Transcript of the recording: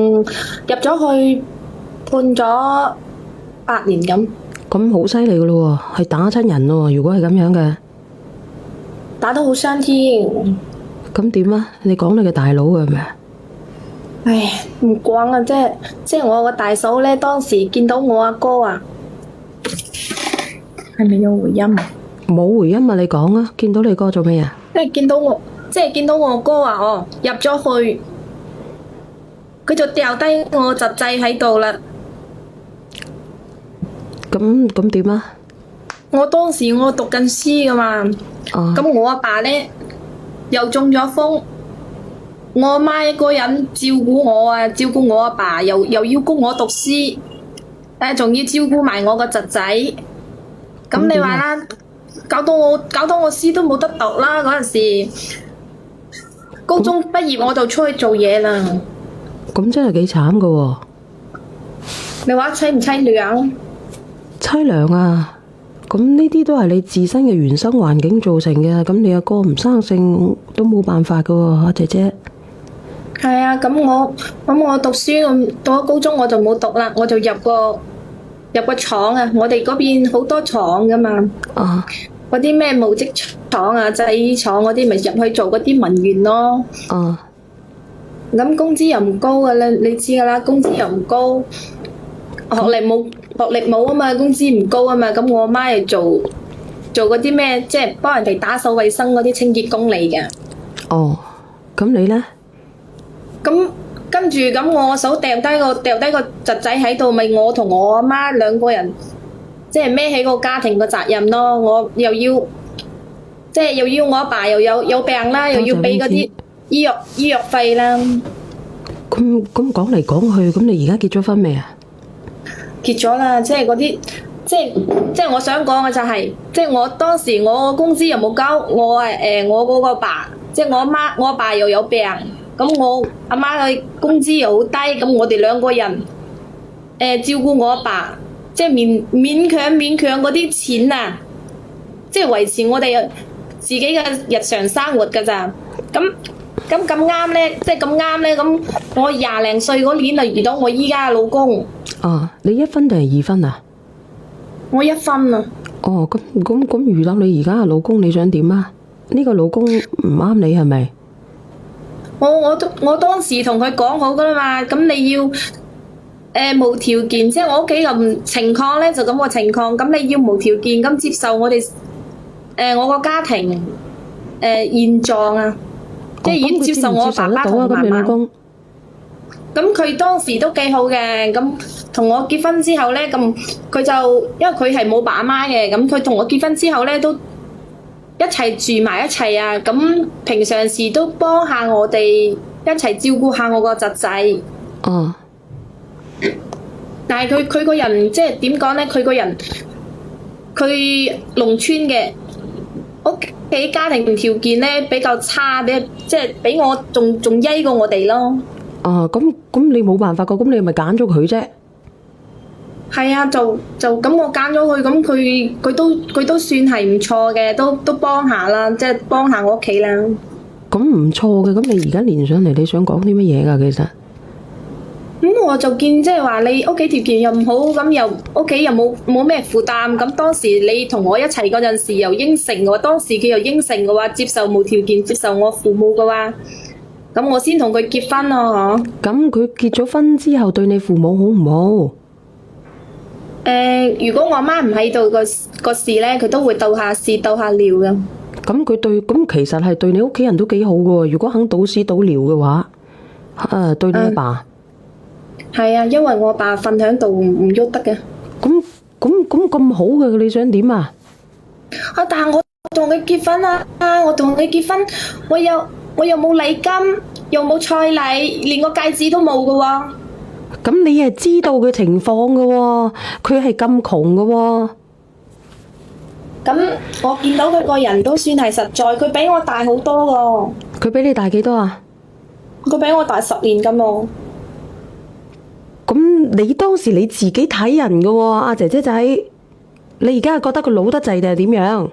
入咗去判咗8年咁，咁好犀利噶咯喎，係打親人咯喎，如果係咁樣嘅，打得好傷添。咁點啊？你講你嘅大佬係咪啊？唉，唔講啊，即係我個大嫂咧，當時見到我阿哥啊，係咪有回音啊？冇回音啊！你講啊，見到你哥做咩啊？即係見到我哥啊，入咗去，佢就掉低我侄仔喺度啦。咁點啊？我當時我讀緊書噶嘛，哦，咁我阿爸咧又中咗風，我阿媽一個人照顧我啊，照顧我阿爸，又要供我讀書，仲要照顧埋我個侄仔。咁你話啦，搞到我書都冇得讀啦！嗰陣時，高中畢業我就出去做嘢啦。咁真係幾慘噶喎！你話凄唔凄涼？凄涼啊！咁呢啲都係你自身嘅原生環境造成嘅，咁你阿哥唔生性都冇辦法噶喎，姐姐。係啊，咁我讀書，我到咗高中我就冇讀啦，我就入個廠啊！我哋嗰邊好多廠噶嘛，啊，嗰啲咩無職廠啊、製衣廠嗰啲，咪入去做嗰啲文員咯。啊，咁工資又唔高噶啦，你知噶啦，工資又唔高，學歷冇啊嘛，工資唔高啊嘛，咁我阿媽又做嗰啲咩，即係幫人哋打掃衛生嗰啲清潔工嚟嘅。哦，咁你呢？咁跟住咁，我嫂掉低個侄仔喺度，咪我同我阿媽兩個人，即係孭起個家庭個責任咯。我又要，即係又要我阿爸又有病啦，又要俾嗰啲醫藥費啦。咁講嚟講去，咁你而家結咗婚未啊？結咗啦，即係嗰啲，即係我想講嘅就係，即係我當時我工資又冇交，我嗰個爸，即係我阿媽我阿爸又有病，咁我阿媽嘅工資又好低，咁我哋兩個人照顧我阿爸，即係勉強嗰啲錢啊，即係維持我哋自己嘅日常生活㗎咋，咁啱咧，即係咁啱咧，咁我廿零歲嗰年就遇到我依家嘅老公。啊，你一分定係二分啊？我一分啊！哦，咁遇到你而家嘅老公，你想點啊？呢個老公唔啱你係咪？我當時同佢講好噶啦嘛，咁你要無條件，即係我屋企咁情況咧，就咁個情況，咁你要無條件咁接受我哋我個家庭現狀啊，即係已經接受我爸爸同媽媽。咁佢當時都幾好嘅，咁同我結婚之後咧，咁佢就因為佢係冇爸媽嘅，咁佢同我結婚之後咧都一齊住埋一齊啊，咁平常時都幫下我哋一齊照顧下我個侄仔。哦。但係佢個人即係點講咧？佢個人佢農村嘅屋企家庭條件咧比較差，即係比我仲曳過我哋咯。啊，咁你冇辦法噶，咁你咪揀咗佢啫。係啊，就咁我揀咗佢，咁佢都算係唔錯嘅，都幫下啦，即係幫下我屋企啦。咁唔錯嘅，咁你而家連上嚟，你想講啲乜嘢噶？其實咁我就見即係話你屋企條件又唔好，咁又屋企又冇咩負擔，咁當時你同我一齊嗰陣時又應承嘅話，當時佢又應承嘅話，接受無條件接受我父母嘅話。咁我先同佢結婚咯，嗬。咁佢結咗婚之後對你父母好唔好？如果我阿媽唔喺度個事咧，佢都會鬥下事鬥下料嘅。咁其實係對你屋企人都幾好嘅，如果肯倒屎倒尿嘅話，對你阿爸。係啊，因為我阿爸瞓喺度唔喐得嘅。咁好嘅，你想點啊？但係我同佢結婚啊！我同佢結婚，我又冇禮金，又冇彩禮，連個戒指都冇㗎喎。咁你係知道嘅情況㗎喎，佢係咁窮㗎喎。咁我見到佢個人都算係實在，佢比我大好多㗎。佢比你大幾多啊？佢比我大10年咁喎。咁你當時你自己睇人㗎喎，阿姐姐仔，你而家係覺得佢老得滯定係點樣？